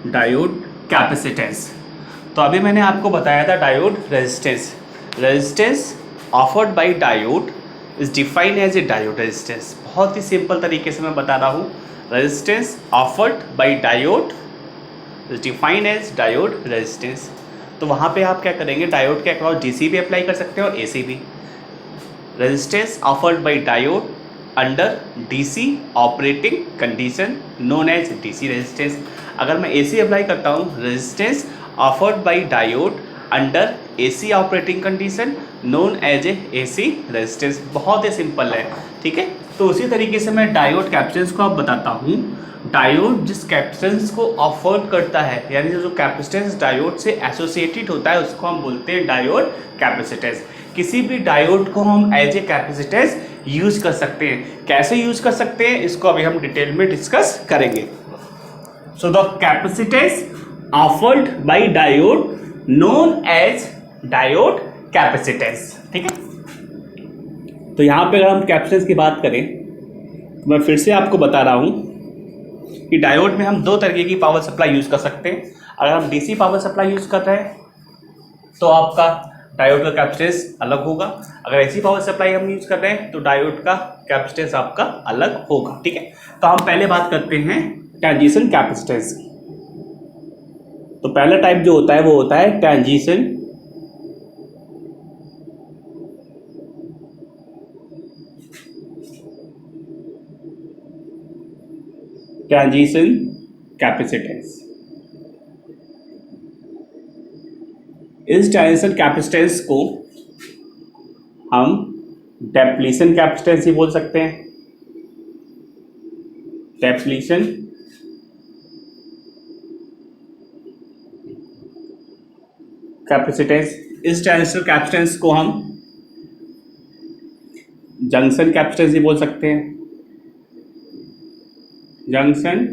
Diode capacitance. तो अभी मैंने आपको बताया था diode resistance. Resistance offered by diode is defined as a diode resistance. बहुत ही सिंपल तरीके से मैं बता रहा हूँ। Resistance offered by diode is defined as diode resistance. तो वहाँ पे आप क्या करेंगे, डायोड के अक्रॉस डीसी भी अप्लाई कर सकते हो और एसी भी। Resistance offered by diode under DC operating condition known as DC resistance. अगर मैं एसी अप्लाई करता हूँ, resistance offered by diode under AC operating condition known as a AC resistance. बहुत ही सिंपल है, ठीक है। तो उसी तरीके से मैं डायोड कैपेसिटेंस को अब बताता हूँ। डायोड जिस कैपेसिटेंस को ऑफर करता है, यानी जो कैपेसिटेंस डायोड से एसोसिएटेड होता है, उसको हम बोलते हैं डायोड कैपेसिटेंस। किसी भी डायोड को हम एज ए कैपेसिटेंस यूज कर सकते हैं। कैसे यूज कर सकते हैं, इसको अभी हम डिटेल में डिस्कस करेंगे। So the capacitance offered by diode known as diode capacitance, ठीक है। तो यहां पे अगर हम कैपेसिटेंस की बात करें, तो मैं फिर से आपको बता रहा हूं कि डायोड में हम दो तरीके की पावर सप्लाई यूज कर सकते हैं। अगर हम डीसी पावर सप्लाई यूज कर रहे हैं तो आपका डायोड का कैपेसिटेंस अलग होगा। अगर एसी पावर सप्लाई हम यूज कर रहे हैं तो डायोड का कैपेसिटेंस आपका अलग होगा, ठीक है। तो हम पहले बात करते हैं ट्रांजिशन कैपेसिटेंस की। तो पहला टाइप जो होता है वो होता है ट्रांजिशन कैपेसिटेंस। इस ट्रांजिशन कैपेसिटेंस को हम डेप्लीशन कैपेसिटेंस ही बोल सकते हैं। डेप्लीशन कैपेसिटेंस, इस ट्रांजिशन कैपेसिटेंस को हम जंक्शन कैपेसिटेंस ही बोल सकते हैं। Junction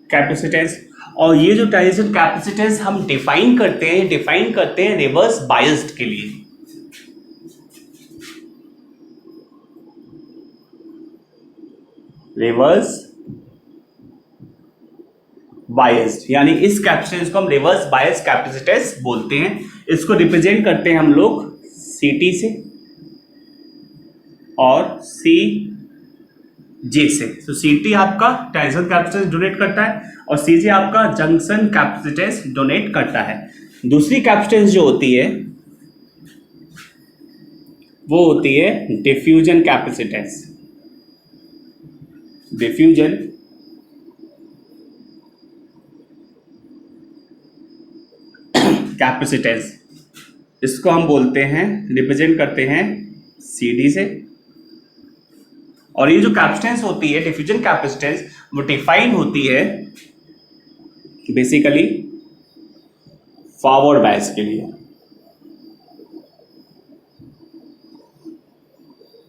capacitance. और ये जो ट्रांजिशन कैपेसिटेंस हम डिफाइन करते हैं रिवर्स बायस्ड के लिए। रिवर्स बायस्ड, यानी इस कैपेसिटेंस को हम रिवर्स बायस कैपेसिटेंस बोलते हैं। इसको रिप्रेजेंट करते हैं हम लोग सीटी से और सी जे से। तो सीटी आपका ट्रांजिशन कैपेसिटेंस डोनेट करता है और सीजे आपका जंक्शन कैपेसिटेंस डोनेट करता है। दूसरी कैपेसिटेंस जो होती है वो होती है डिफ्यूजन कैपेसिटेंस। डिफ्यूजन कैपेसिटेंस, इसको हम बोलते हैं, रिप्रेजेंट करते हैं सीडी से। और ये जो कैपेसिटेंस होती है डिफ्यूजन कैपेसिटेंस, वो डिफाइन होती है बेसिकली फॉरवर्ड बायस के लिए।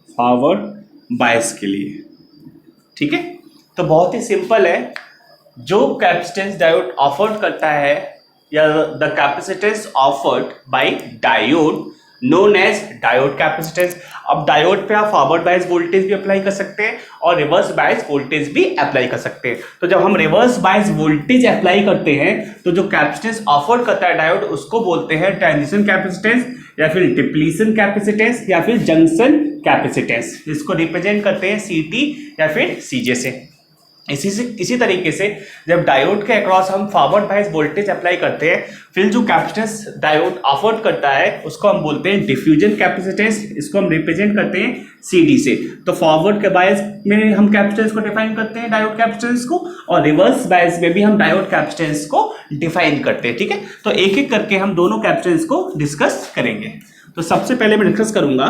फॉरवर्ड बायस के लिए, ठीक है। तो बहुत ही सिंपल है। जो कैपेसिटेंस डायोड ऑफर्ड करता है, या the capacitance offered by diode known as diode capacitance. अब डायोड पे आप फॉरवर्ड बायस वोल्टेज भी अप्लाई कर सकते हैं और रिवर्स बायस वोल्टेज भी अप्लाई कर सकते हैं। तो जब हम रिवर्स बायस वोल्टेज अप्लाई करते हैं तो जो कैपेसिटेंस ऑफर करता है डायोड, उसको बोलते हैं ट्रांजिशन कैपेसिटेंस, या फिर डिप्लीशन कैपेसिटेंस, या फिर जंक्शन कैपेसिटेंस। इसको रिप्रेजेंट करते हैं सीटी या फिर सीजे से। इसी तरीके से जब डायोड के अक्रॉस हम फॉरवर्ड बायस वोल्टेज अप्लाई करते हैं, फिर जो कैपेसिटेंस डायोड ऑफर करता है उसको हम बोलते हैं डिफ्यूजन कैपेसिटेंस। इसको हम रिप्रेजेंट करते हैं सीडी से। तो फॉरवर्ड के बायस में हम कैपेसिटेंस को डिफाइन करते हैं डायोड कैपेसिटेंस को, और रिवर्स बायस में भी हम डायोड कैपेसिटेंस को डिफाइन करते हैं, ठीक है। तो एक एक करके हम दोनों कैपेसिटेंस को डिस्कस करेंगे। तो सबसे पहले मैं डिस्कस करूंगा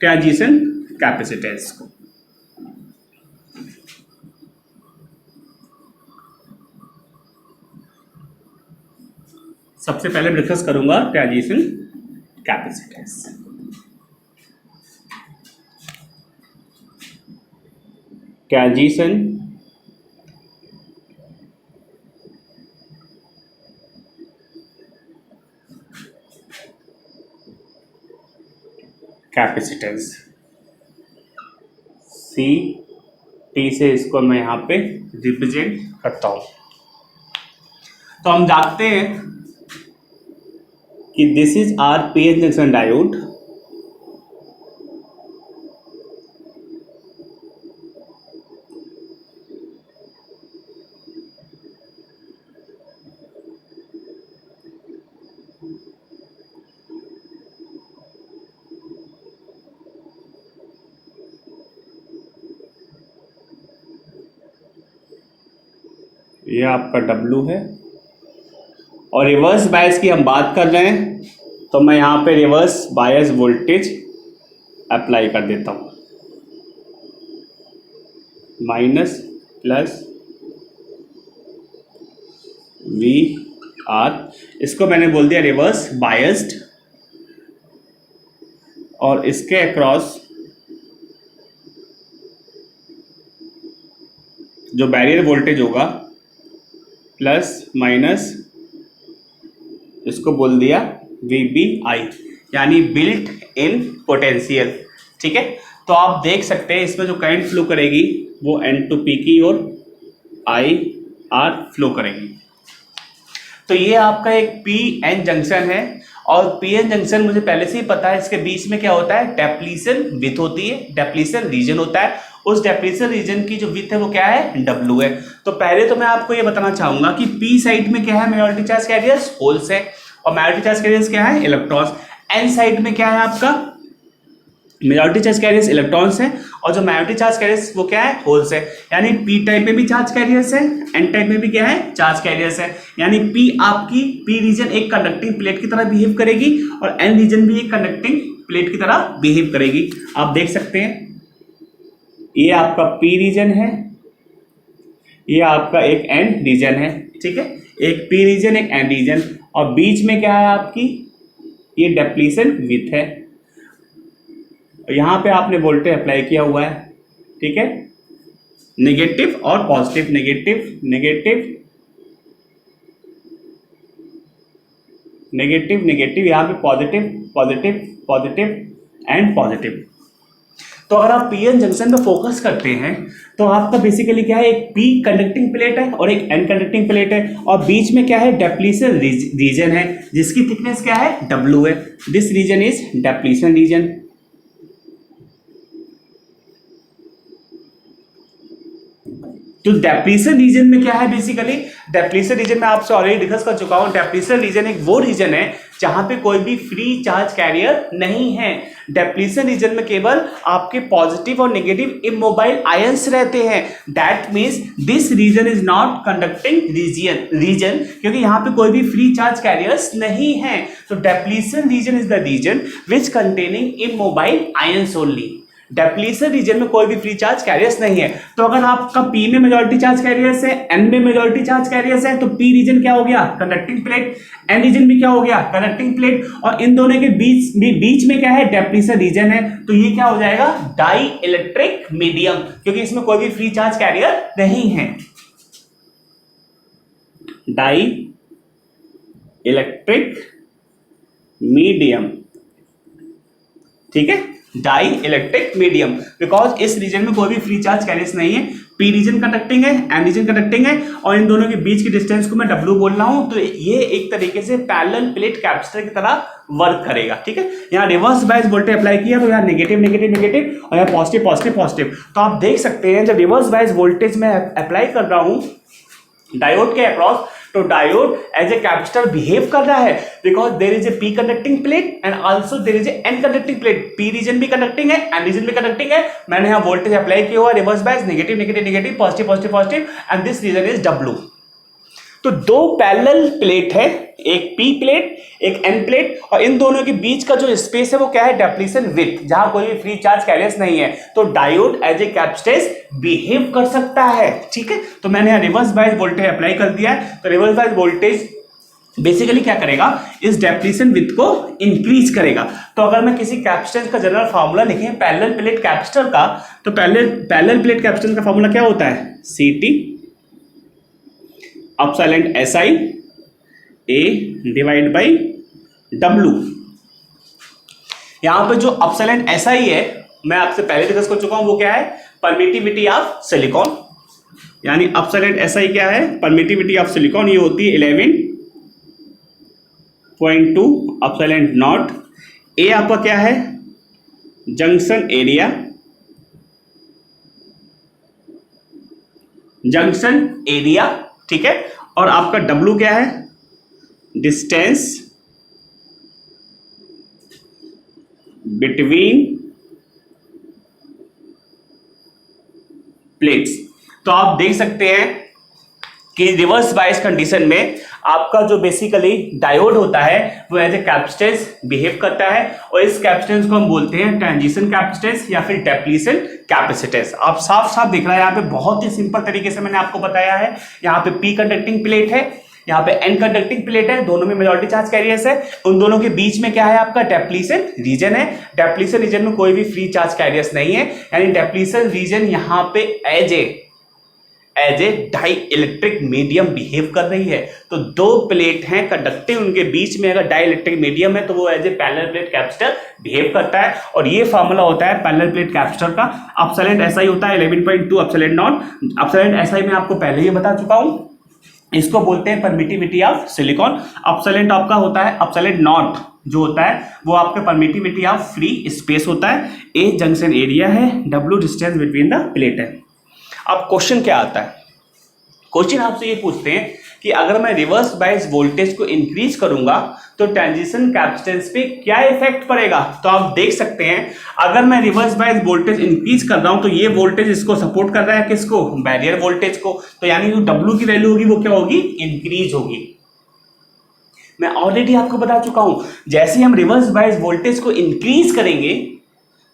ट्रांजिशन कैपेसिटेंस को। सबसे पहले डिस्कस करूंगा transition capacitance. Transition capacitance, C T से इसको मैं यहाँ पे रिप्रेजेंट करता हूँ। तो हम जानते हैं कि this is our P N junction diode, ये आपका W है, और रिवर्स बायस की हम बात कर रहे हैं तो मैं यहाँ पे रिवर्स बायस वोल्टेज अप्लाई कर देता हूँ, माइनस प्लस VR, इसको मैंने बोल दिया रिवर्स बायस्ड, और इसके अक्रॉस जो बैरियर वोल्टेज होगा प्लस माइनस, इसको बोल दिया VBI, यानी बिल्ट इन पोटेंशियल। ठीक है, तो आप देख सकते हैं इसमें जो करंट फ्लो करेगी वो N2P की और IR फ्लो करेगी। तो ये आपका एक PN जंक्शन है, और PN जंक्शन मुझे पहले से ही पता है, इसके बीच में क्या होता है, डेप्लीशन विथ होती है, डेप्लीशन रीजन होता है, उस डेप्लीशन रीजन की जो विथ है वो क्या है, W है। तो पहले तो मैं आपको ये बताना चाहूंगा कि P साइड में क्या है, मेजॉरिटी चार्ज कैरियर्स होल्स है, और माइनॉरिटी चार्ज कैरियर्स क्या है, इलेक्ट्रॉन्स। N साइड में क्या है आपका, मेजॉरिटी चार्ज कैरियर्स इलेक्ट्रॉन्स है, और जो माइनॉरिटी चार्ज कैरियर्स वो क्या है, होल्स है। यानी P टाइप में भी चार्ज कैरियर्स है, N टाइप में भी क्या है, चार्ज कैरियर्स है। यानी P आपकी P रीजन एक कंडक्टिंग प्लेट की तरह बिहेव करेगी, और N रीजन भी एक कंडक्टिंग प्लेट की तरह बिहेव करेगी। आप देख सकते हैं ये आपका P रीजन है, ये आपका एक N रीजन है। ठीक है, एक P रीजन एक N रीजन, और बीच में क्या है आपकी, ये डेप्लीशन विथ है। यहां पे आपने वोल्टेज अप्लाई किया हुआ है। ठीक है, नेगेटिव और positive, negative negative negative negative, यहां पे positive positive positive and positive. तो अगर आप PN जंक्शन पे फोकस करते हैं तो आपका बेसिकली क्या है, एक P कंडक्टिंग प्लेट है और एक N कंडक्टिंग प्लेट है, और बीच में क्या है, डेप्लीशन रीजन है, जिसकी थिकनेस क्या है, W है। This region is depletion region. तो डेप्लीशन रीजन में क्या है, बेसिकली डेप्लीशन रीजन में आपसे ऑलरेडी डिस्कस कर चुका हूं। डेप्लीशन रीजन एक वो रीजन है जहां पे कोई भी फ्री चार्ज कैरियर नहीं है। डेप्लीशन रीजन में केवल आपके पॉजिटिव और नेगेटिव इमोबाइल आयंस रहते हैं। That means this region is not conducting region, क्योंकि यहां पे कोई भी फ्री चार्ज कैरियर्स नहीं है। तो depletion region is the region which containing immobile ions only. Depletion region में कोई भी फ्री चार्ज कैरियर्स नहीं है। तो अगर आपका P में मेजॉरिटी चार्ज कैरियर्स है, N में मेजॉरिटी चार्ज कैरियर्स है, तो P रीजन क्या हो गया, कंडक्टिंग प्लेट, N रीजन भी क्या हो गया, कंडक्टिंग प्लेट, और इन दोनों के बीच में क्या है, डेप्लीशन रीजन है। तो ये क्या हो जाएगा, डाई इलेक्ट्रिक मीडियम, क्योंकि इसमें कोई भी फ्री चार्ज कैरियर नहीं है। डाई इलेक्ट्रिक मीडियम, ठीक है, डाई इलेक्ट्रिक मीडियम, बिकॉज इस रीजन में कोई भी फ्री चार्ज कैरियर्स नहीं है। P रीजन कंडक्टिंग है, N रीजन कंडक्टिंग है, और इन दोनों के बीच की डिस्टेंस को मैं W बोल रहा हूं। तो ये एक तरीके से पैरेलल प्लेट कैपेसिटर की तरह वर्क करेगा। ठीक है, यहाँ रिवर्स बायस वोल्टेज अप्लाई किया तो यहाँ नेगेटिव नेगेटिव नेगेटिव, और यहाँ पॉजिटिव पॉजिटिव पॉजिटिव। तो आप देख सकते हैं जब रिवर्स बायस वोल्टेज में अप्लाई कर रहा हूं डायोड के अक्रॉस, तो diode as a capacitor behave कर रहा है, because there is a P conducting plate and also there is a N conducting plate. P region भी कंडक्टिंग है, N रीजन भी कंडक्टिंग है। मैंने यहाँ वोल्टेज अप्लाई किया हुआ reverse bias, negative negative negative, positive positive positive, and this region is W। तो दो पैरेलल प्लेट है, एक P प्लेट एक N प्लेट, और इन दोनों के बीच का जो स्पेस है वो क्या है, डेप्लीशन विथ, जहां कोई भी फ्री चार्ज कैरियर्स नहीं है। तो diode as a capacitor behave कर सकता है। ठीक है, तो मैंने यहाँ रिवर्स बायस वोल्टेज अप्लाई कर दिया है। तो रिवर्स बायस वोल्टेज बेसिकली क्या करेगा, इस डेप्लीशन विथ को इंक्रीज करेगा। तो अगर मैं किसी कैपेसिटेंस का जनरल फार्मूला लिखें पैरेलल प्लेट कैपेसिटर का, तो पैरेलल प्लेट कैपेसिटेंस का फार्मूला क्या होता है, CT अपसाइलेंट SI A divide by W। यहां पे जो अपसाइलेंट SI है मैं आपसे पहले डिस्कस कर चुका हूं, वो क्या है, परमिटिविटी ऑफ सिलिकॉन, यानी अपसाइलेंट SI क्या है, परमिटिविटी ऑफ सिलिकॉन, ये होती है 11.2 अपसाइलेंट नॉट। ए आपका क्या है, जंक्शन एरिया, जंक्शन एरिया, ठीक है, और आपका W क्या है, डिस्टेंस बिटवीन प्लेट्स। तो आप देख सकते हैं कि रिवर्स बायस कंडीशन में आपका जो बेसिकली डायोड होता है वो एज ए कैपेसिटेंस बिहेव करता है, और इस कैपेसिटेंस को हम बोलते हैं ट्रांजिशन कैपेसिटेंस या फिर डेप्लीशन कैपेसिटेंस। आप साफ साफ दिख रहा है, यहाँ पे बहुत ही सिंपल तरीके से मैंने आपको बताया है। यहाँ पे P कंडक्टिंग प्लेट है, यहाँ पे N कंडक्टिंग प्लेट है, दोनों में मेजॉरिटी चार्ज कैरियर्स है, उन दोनों के बीच में क्या है, आपका डेप्लीशन रीजन है। डेप्लीशन रीजन में कोई भी फ्री चार्ज कैरियर्स नहीं है, यानी डेप्लीशन रीजन यहाँ पे as a dielectric medium behave कर रही है। तो दो प्लेट हैं कंडक्टिंग, उनके बीच में अगर डाई इलेक्ट्रिक मीडियम है तो वो as a parallel plate capacitor behave करता है, और ये फार्मूला होता है पैरेलल प्लेट कैपेसिटर का। अपसाइलेंट SI होता है 11.2 अपसाइलेंट नॉट। अपसाइलेंट SI में आपको पहले ही बता चुका हूं, इसको बोलते हैं परमिटिविटी ऑफ सिलिकॉन। अपसाइलेंट आपका होता है अपसाइलेंट नॉट, जो होता है वो आपका परमिटिविटी ऑफ फ्री स्पेस होता है। ए जंक्शन एरिया है, W distance between the plate है। अब क्वेश्चन क्या आता है, क्वेश्चन आपसे ये पूछते हैं कि अगर मैं रिवर्स बायस वोल्टेज को इंक्रीज करूंगा तो ट्रांजिशन कैपेसिटेंस पे क्या इफेक्ट पड़ेगा। तो आप देख सकते हैं, अगर मैं रिवर्स बायस वोल्टेज इंक्रीज कर रहा हूं तो ये वोल्टेज इसको सपोर्ट कर रहा है, किसको, बैरियर वोल्टेज को, तो यानी जो W की वैल्यू होगी वो क्या होगी, इंक्रीज होगी। मैं ऑलरेडी आपको बता चुका हूं, जैसे हम रिवर्स बायस वोल्टेज को इंक्रीज करेंगे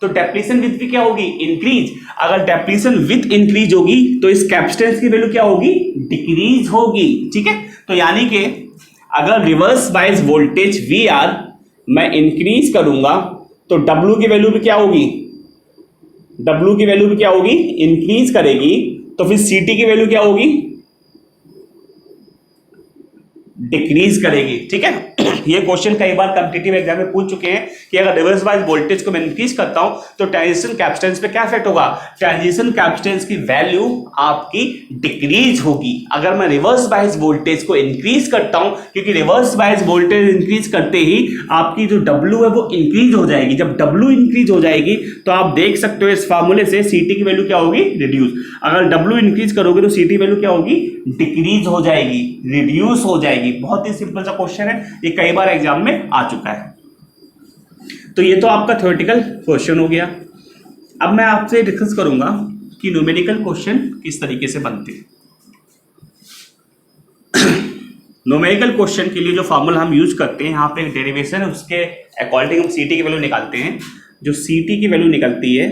तो डेप्लीशन विथ भी क्या होगी, इंक्रीज। अगर डेप्लीशन विथ इंक्रीज होगी तो इस कैपेसिटेंस की वैल्यू क्या होगी, डिक्रीज होगी, ठीक है। तो यानी कि अगर रिवर्स बायस वोल्टेज VR मैं इंक्रीज करूंगा तो W की वैल्यू भी क्या होगी, W की वैल्यू भी क्या होगी, इंक्रीज करेगी। तो फिर CT की वैल्यू क्या होगी, डिक्रीज करेगी, ठीक है। ये क्वेश्चन कई बार कॉम्पिटिटिव एग्जाम में पूछ चुके हैं कि अगर रिवर्स बायस वोल्टेज को मैं इंक्रीज करता हूं तो ट्रांजिशन कैपेसिटेंस पे क्या इफेक्ट होगा, ट्रांजिशन कैपेसिटेंस की वैल्यू आपकी डिक्रीज होगी अगर मैं रिवर्स बायस वोल्टेज को इंक्रीज करता हूं, क्योंकि रिवर्स बायस वोल्टेज इंक्रीज करते ही आपकी जो W है वो इंक्रीज हो जाएगी। जब W इंक्रीज हो जाएगी तो आप देख सकते हो इस फार्मूले से CT की वैल्यू क्या होगी, रिड्यूस। अगर W इंक्रीज करोगे तो CT वैल्यू क्या होगी, डिक्रीज हो जाएगी, रिड्यूस हो जाएगी। बहुत ही सिंपल सा क्वेश्चन है, ये कई बार एग्जाम में आ चुका है। तो ये तो आपका थ्योरेटिकल क्वेश्चन हो गया। अब मैं आपसे डिस्कस करूंगा कि न्यूमेरिकल क्वेश्चन किस तरीके से बनते हैं। न्यूमेरिकल क्वेश्चन के लिए जो फॉर्मूला हम यूज करते हैं, यहाँ पे एक डेरिवेशन है, उसके अकॉर्डिंग हम CT की वैल्यू निकालते हैं। जो CT की वैल्यू निकलती है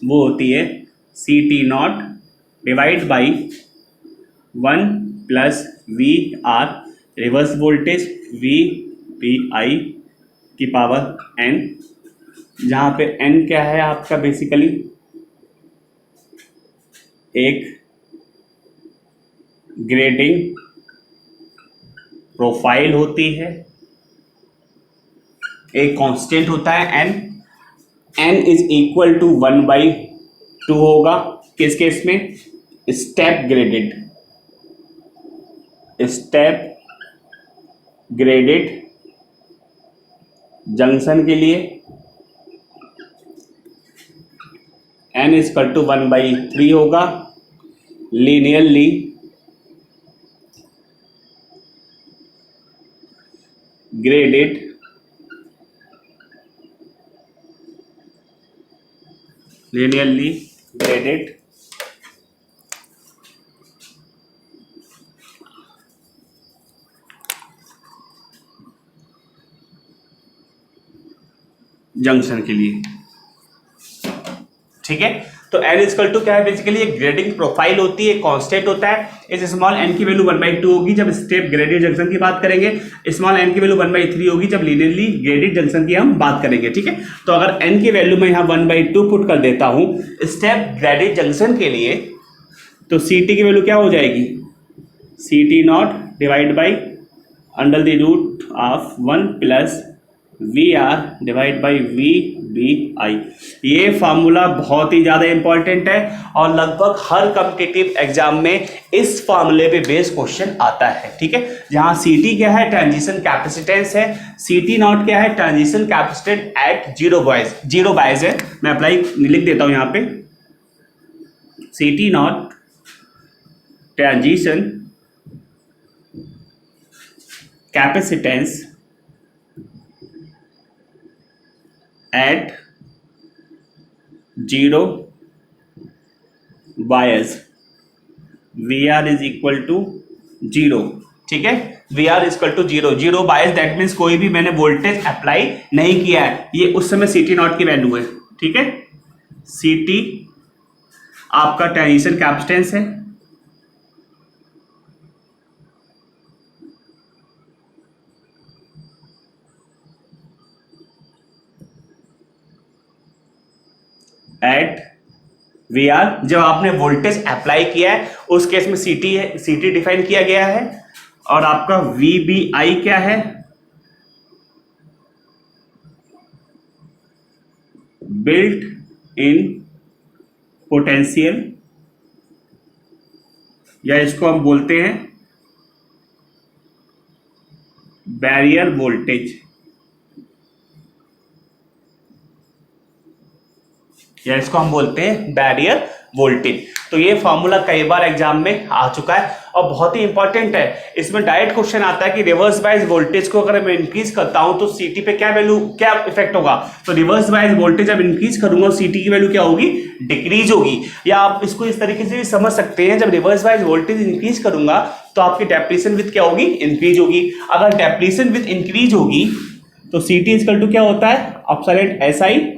वो होती है CT naught divide by 1 plus VR reverse voltage VPI की पावर N, जहाँ पे N क्या है आपका बेसिकली एक ग्रेडिंग प्रोफाइल होती है, एक कांस्टेंट होता है N इज इक्वल टू 1/2 होगा किस केस में, स्टेप ग्रेडेड जंक्शन के लिए N इज इक्वल टू 1/3 होगा। लीनियरली ग्रेडेड जंक्शन के लिए, ठीक है। तो N इक्वल टू क्या है, बेसिकली एक ग्रेडिंग प्रोफाइल होती है, कांस्टेंट होता है। इस स्मॉल n की वैल्यू 1/2 होगी जब स्टेप ग्रेडेड जंक्शन की बात करेंगे, स्मॉल n की वैल्यू 1/3 होगी जब लीनियरली ग्रेडेड जंक्शन की हम बात करेंगे, ठीक है। तो अगर n की वैल्यू मैं यहाँ 1/2 पुट कर देता हूँ स्टेप ग्रेडेड जंक्शन के लिए, तो CT की वैल्यू क्या हो जाएगी, CT naught divide by under the root of 1 plus VR divide by V B I. ये फार्मूला बहुत ही ज़्यादा इंपॉर्टेंट है और लगभग हर कॉम्पिटिटिव एग्जाम में इस फार्मूले पे बेस्ड क्वेश्चन आता है। ठीक है, जहाँ सी टी क्या है, ट्रांजिशन कैपेसिटेंस है, सी टी नॉट क्या है, transition capacitance at zero bias है। मैं अप्लाई लिख देता हूँ यहाँ पे, C T naught transition capacitance at zero bias, V R is equal to zero. ठीक है, V R equal to zero, zero bias that means कोई भी मैंने वोल्टेज अप्लाई नहीं किया है, ये उस समय सी टी नॉट की वैल्यू है। ठीक है, सी टी आपका ट्रांजिशन कैपेसिटेंस है, एट वी आर, जब आपने वोल्टेज अप्लाई किया है उस केस में सी टी है, सी टी डिफाइन किया गया है, और आपका वी बी आई क्या है, बिल्ट इन पोटेंशियल, या इसको हम बोलते हैं बैरियर वोल्टेज, या इसको हम बोलते हैं बैरियर वोल्टेज। तो ये फॉर्मूला कई बार एग्जाम में आ चुका है और बहुत ही इंपॉर्टेंट है। इसमें डायरेक्ट क्वेश्चन आता है कि रिवर्स बायस वोल्टेज को अगर मैं इंक्रीज करता हूं तो सीटी पे क्या वैल्यू, क्या इफेक्ट होगा। तो रिवर्स बायस वोल्टेज जब इंक्रीज करूंगा सीटी की वैल्यू क्या होगी, डिक्रीज होगी। या आप इसको इस तरीके से भी समझ सकते हैं, जब रिवर्स बायस वोल्टेज इंक्रीज करूंगा तो आपकी डेप्लीशन विथ क्या होगी, इंक्रीज होगी। अगर डेप्लीशन विथ इंक्रीज होगी तो सी टी इक्वल टू क्या होता है, अपसाइलेंट S I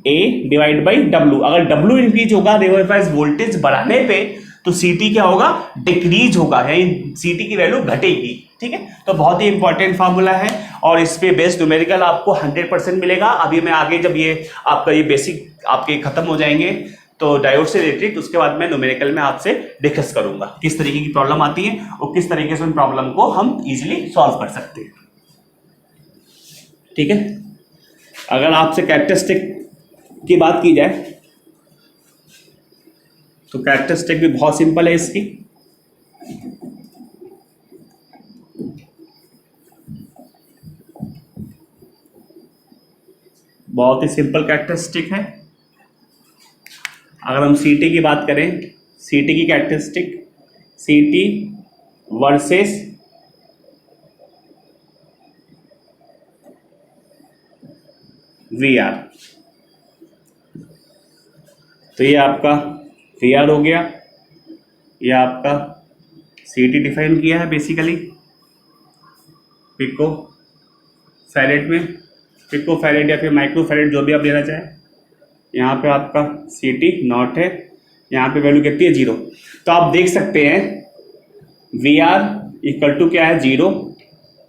A divide by W. अगर डब्ल्यू इंक्रीज होगा रिवर्स बायस वोल्टेज बढ़ाने पे तो सीटी क्या होगा, डिक्रीज होगा, यानी सीटी की वैल्यू घटेगी। ठीक है, तो बहुत ही इंपॉर्टेंट फार्मूला है और इस पे बेस्ड न्यूमेरिकल आपको 100% मिलेगा। अभी मैं आगे जब ये आपका ये बेसिक आपके खत्म हो जाएंगे तो डायोड से रिलेटेड, उसके बाद मैं न्यूमेरिकल में आपसे डिस्कस करूंगा किस तरीके की प्रॉब्लम आती है और किस तरीके से उन प्रॉब्लम को हम इजीली सॉल्व कर सकते हैं। ठीक है, अगर आपसे कैरेक्टरिस्टिक की बात की जाए तो कैरेक्टरिस्टिक भी बहुत सिंपल है इसकी। बहुत ही सिंपल कैरेक्टरिस्टिक है। अगर हम सीटी की बात करें, सीटी की कैरेक्टरिस्टिक, सीटी वर्सेस वी आर, तो ये आपका वी आर हो गया, ये आपका सी टी डिफाइन किया है बेसिकली पिको फैरेड में, पिको फैरेड या फिर माइक्रो फैरेड जो भी आप लेना चाहें। यहाँ पे आपका सी टी नॉट है, यहाँ पे वैल्यू कितनी है, जीरो। तो आप देख सकते हैं वी आर इक्वल टू क्या है, जीरो,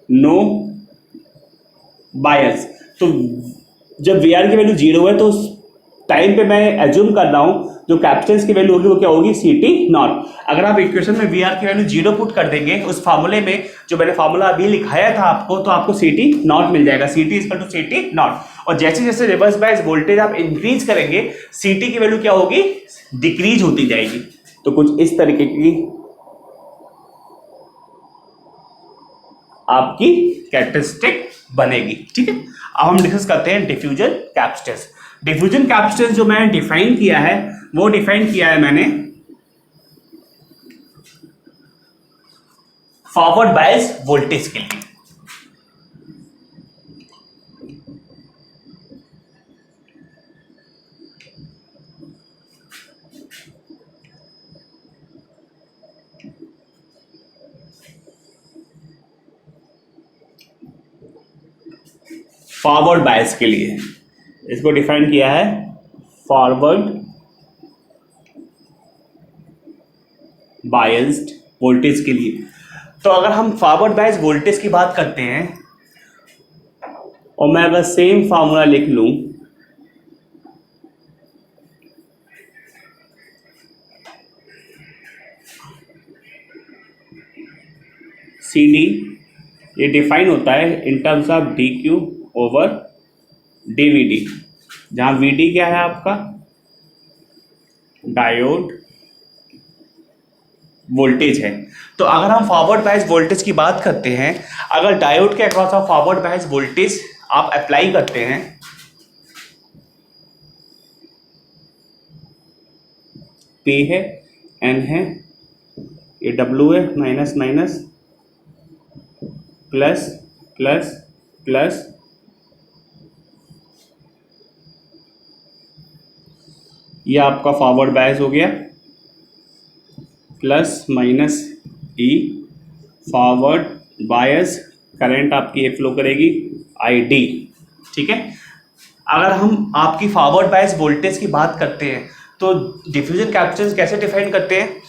नो बायस। तो जब वी आर की वैल्यू जीरो है तो टाइम पे मैं एज्यूम कर रहा हूं जो कैपेसिटेंस की वैल्यू होगी वो क्या होगी, सी टी नॉट। अगर आप इक्वेशन में वी आर की वैल्यू जीरो पुट कर देंगे उस फार्मूले में, जो मैंने फार्मूला अभी लिखाया था आपको, तो आपको सी टी नॉट मिल जाएगा, C T equal to C T naught. और जैसे जैसे रिवर्स बायस वोल्टेज आप इंक्रीज करेंगे सी टी की वैल्यू क्या होगी, डिक्रीज होती जाएगी। तो कुछ इस तरीके की आपकी कैरेक्टरिस्टिक बनेगी। ठीक है, अब हम डिस्कस करते हैं डिफ्यूजन कैपेसिटेंस। डिफ्यूजन कैपेसिटेंस जो मैंने डिफाइन किया है वो डिफाइन किया है मैंने फॉरवर्ड बायस वोल्टेज के लिए। फॉरवर्ड बायस के लिए इसको डिफाइन किया है फॉरवर्ड बायस्ड वोल्टेज के लिए। तो अगर हम फॉरवर्ड बायस वोल्टेज की बात करते हैं और मैं अगर सेम फार्मूला लिख लूं, सी डी ये डिफाइन होता है in terms of D Q over D V D. जहाँ वी डी क्या है आपका डायोड वोल्टेज है। तो अगर हम फॉरवर्ड बायस वोल्टेज की बात करते हैं, अगर डायोड के अक्रॉस आप फॉरवर्ड बायस वोल्टेज आप अप्लाई करते हैं, P है, N है, ये W है, minus minus plus plus plus, ये आपका फॉरवर्ड बायस हो गया, प्लस माइनस ई फॉरवर्ड बायस करंट आपकी ये फ्लो करेगी ID, ठीक है। अगर हम आपकी फॉरवर्ड बायस वोल्टेज की बात करते हैं तो डिफ्यूजन कैपेसिटेंस कैसे डिफाइन करते हैं?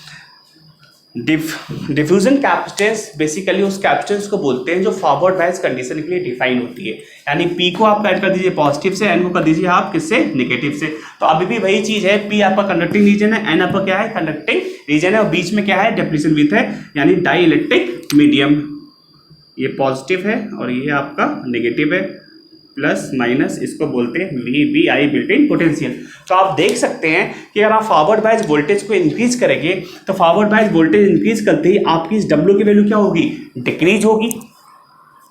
डिफ्यूजन कैपेसिटेंस बेसिकली उस कैपेसिटेंस को बोलते हैं जो फॉरवर्ड बायस कंडीशन के लिए डिफाइन होती है। यानी P को आप ऐड कर दीजिए पॉजिटिव से, N को कर दीजिए आप किससे नेगेटिव से। तो अभी भी वही चीज है, P आपका कंडक्टिंग रीजन है, N आपका क्या है कंडक्टिंग रीजन है, और बीच में क्या है डिप्लीशन विथ है, यानी डाई इलेक्ट्रिक मीडियम। ये पॉजिटिव है और ये आपका नेगेटिव है, प्लस माइनस, इसको बोलते हैं VBI बिल्ट इन पोटेंशियल। तो आप देख सकते हैं कि अगर आप फॉरवर्ड बायस वोल्टेज को इंक्रीज करेंगे तो फॉरवर्ड बायस वोल्टेज इंक्रीज करते ही आपकी इस W की वैल्यू क्या होगी डिक्रीज होगी।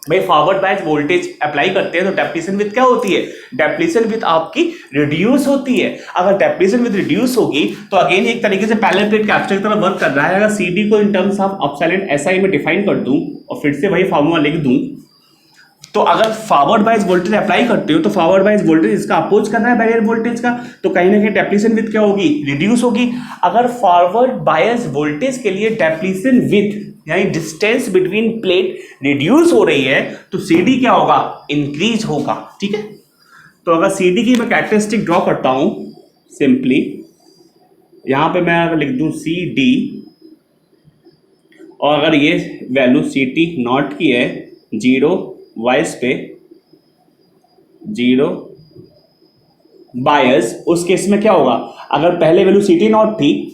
भाई फॉरवर्ड बायस वोल्टेज अप्लाई करते हैं तो डेप्लीशन विथ क्या होती है, डेप्लीशन विथ आपकी रिड्यूस होती है। अगर डेप्लीशन विथ रिड्यूस होगी तो अगेन एक तरीके से पैरेलल प्लेट कैपेसिटर की तरह वर्क कर रहा है। अगर CD को इन टर्म्स ऑफ एप्सिलॉन SI में डिफाइन कर दूं और फिर से वही फॉर्मूला लिख दूं, तो अगर फॉरवर्ड बायस वोल्टेज अप्लाई करते हो तो फॉरवर्ड बायस वोल्टेज इसका अपोज करना है बैरियर वोल्टेज का, तो कहीं ना कहीं डेप्लीशन विथ क्या होगी रिड्यूस होगी। अगर फॉरवर्ड बायस वोल्टेज के लिए डेप्लीशन विथ यानी डिस्टेंस बिटवीन प्लेट रिड्यूस हो रही है तो CD क्या होगा इंक्रीज होगा, ठीक है। तो अगर CD की मैं कैरेक्टरिस्टिक ड्रॉ करता हूं सिंपली, यहां पे मैं अगर लिख दूं CD और अगर ये वैल्यू CT नॉट की है 0 वाइस पे 0 बायस, उस केस में क्या होगा, अगर पहले वैल्यू CT नॉट थी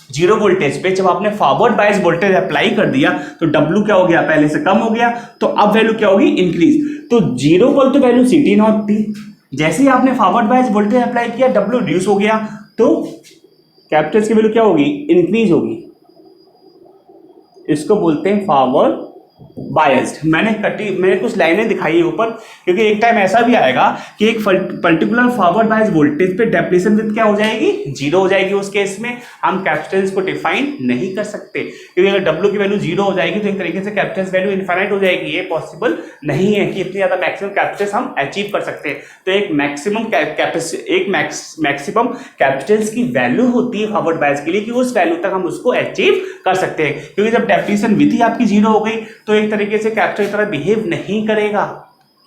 0 वोल्टेज पे, जब आपने फॉरवर्ड बायस वोल्टेज अप्लाई कर दिया तो W क्या हो गया पहले से कम हो गया, तो अब वैल्यू क्या होगी इंक्रीज। तो 0 पर तो वैल्यू CT नॉट थी, जैसे ही आपने फॉरवर्ड बायस वोल्टेज अप्लाई किया W रिड्यूस हो गया, तो कैपेसिटेंस की वैल्यू क्या होगी इंक्रीज होगी। इसको बोलते हैं फॉरवर्ड बायस्ड। मैंने कुछ लाइनें दिखाई है ऊपर, क्योंकि एक टाइम ऐसा भी आएगा कि एक पर्टिकुलर फॉरवर्ड बायस वोल्टेज पे डेप्लीशन विथ क्या हो जाएगी 0 हो जाएगी। उस केस में हम कैपेसिटेंस को डिफाइन नहीं कर सकते, क्योंकि अगर W की वैल्यू 0 हो जाएगी तो एक तरीके से कैपेसिटेंस वैल्यू इनफाइनाइट हो जाएगी। ये पॉसिबल नहीं है कि इतनी ज्यादा मैक्सिमम कैपेसिटेंस हम अचीव कर सकते हैं। तो एक मैक्सिमम कैपेसिटेंस की वैल्यू होती है फॉरवर्ड बायस के लिए कि उस वैल्यू तक हम उसको अचीव कर सकते हैं, क्योंकि जब डेप्लीशन विथ ही आपकी 0 हो गई तो एक तरीके से कैपेसिटर की तरह बिहेव नहीं करेगा,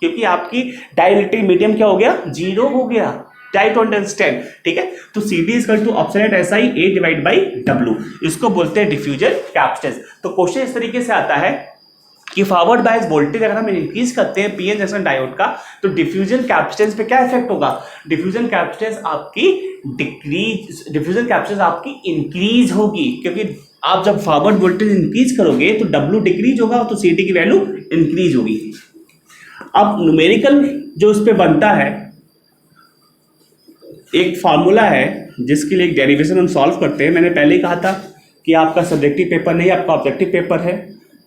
क्योंकि आपकी डाइलेक्ट्रिक मीडियम क्या हो गया 0 हो गया। ट्राई टू अंडरस्टैंड, ठीक है। तो CD equal to epsilon SI A divide by W, इसको बोलते हैं डिफ्यूजन कैपेसिटेंस। तो क्वेश्चन इस तरीके से आता है कि फॉरवर्ड बायस वोल्टेज अगर हम इंक्रीज करते हैं PN जंक्शन डायोड का तो डिफ्यूजन कैपेसिटेंस पे क्या इफेक्ट होगा, डिफ्यूजन कैपेसिटेंस आपकी इंक्रीज होगी, क्योंकि आप जब फॉरवर्ड वोल्टेज इंक्रीज करोगे तो W डिक्रीज होगा तो CD की वैल्यू इंक्रीज होगी। अब न्यूमेरिकल जो उस पे बनता है, एक फार्मूला है जिसके लिए एक डेरिवेशन हम सॉल्व करते हैं। मैंने पहले ही कहा था कि आपका सब्जेक्टिव पेपर नहीं, आपका ऑब्जेक्टिव पेपर है,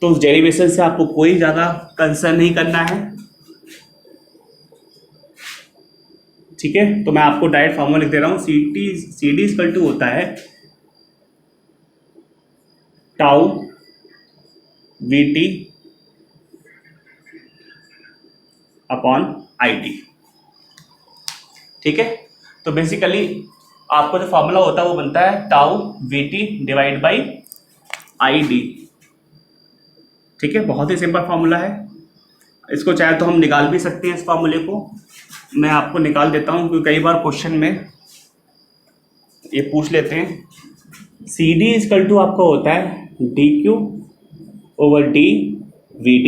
तो उस डेरिवेशन से आपको कोई ज़्यादा कंसर्न नहीं करना है, ठीक है। तो मैं आपको डायरेक्ट फार्मूला लिख दे रहा हूँ। CD इक्वल टू होता है टाउ VT अपॉन ID, ठीक है। तो बेसिकली आपको जो फॉर्मूला होता है वो बनता है tau VT divide by ID, ठीक है। बहुत ही सिंपल फॉर्मूला है, इसको चाहे तो हम निकाल भी सकते हैं। इस फॉर्मूले को मैं आपको निकाल देता हूं, क्योंकि कई बार क्वेश्चन में ये पूछ लेते हैं। CD इक्वल टू आपका होता है DQ ओवर DVT।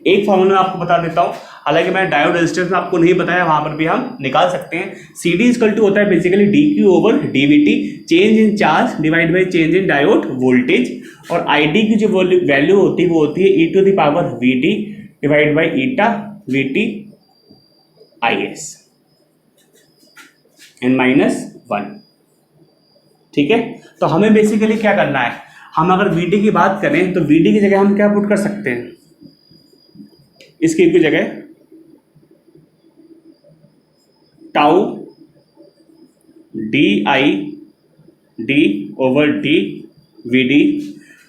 एक फॉर्मूला आपको बता देता हूं, हालांकि मैं डायोड रेजिस्टेंस में आपको नहीं बताया, वहां पर भी हम निकाल सकते हैं। CD इक्वल टू होता है basically DQ over DVT, change in charge divide by change in diode voltage, और ID की जो वैल्यू होती है वो होती है e to the power VD divide by eta VT IS, n-1। ठीक है, तो हमें बेसिकली क्या करना है, हम अगर VD की बात करें तो VD की जगह हम क्या पुट कर सकते हैं, इसकी की जगह टाउ DID/DVD,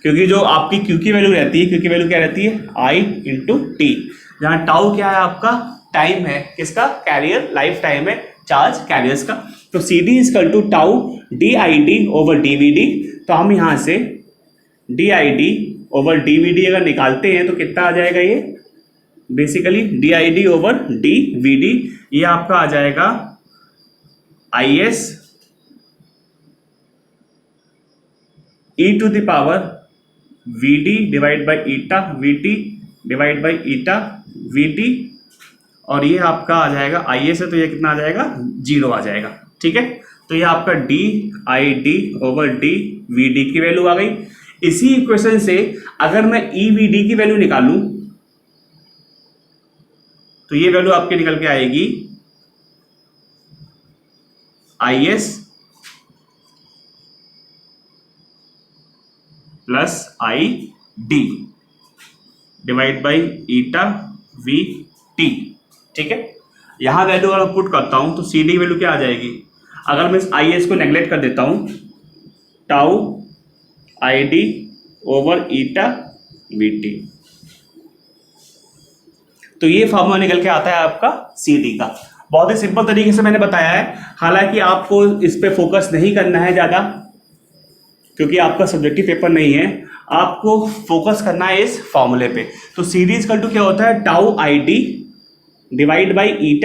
क्योंकि जो आपकी Q की वैल्यू रहती है, Q की वैल्यू क्या रहती है I/T, जहाँ टाउ क्या है आपका टाइम है, किसका, कैरियर लाइफ टाइम है चार्ज कैरियर्स का। तो CD is equal to tau DID/DVD, तो हम यहाँ से DID/DVD अगर निकालते हैं तो कितना आ जाएगा, ये बेसिकली DID/DVD ये आपका आ जाएगा IS e⁻VD divide by eta VT divide by eta VT, और ये आपका आ जाएगा IS है तो ये कितना आ जाएगा, 0 आ जाएगा। ठीक है, तो ये आपका DID/DVD की वैल्यू आ गई। इसी इक्वेशन से अगर मैं EVD की वैल्यू निकालूं तो ये वैल्यू आपके निकल के आएगी IS plus ID divide by eta VT। ठीक है, यहां वैल्यू अगर पुट करता हूं तो CD वैल्यू क्या आ जाएगी, अगर मैं इस IS को नेग्लेक्ट कर देता हूं, टाउ ID/ईटा VT, तो ये फॉर्मूला निकल के आता है आपका CD का। बहुत ही सिंपल तरीके से मैंने बताया है, हालांकि आपको इस पे फोकस नहीं करना है ज़्यादा, क्योंकि आपका सब्जेक्टिव पेपर नहीं है, आपको फोकस करना है इस फॉर्मूले पे। तो CD इजकल टू क्या होता है, tau ID divide by eta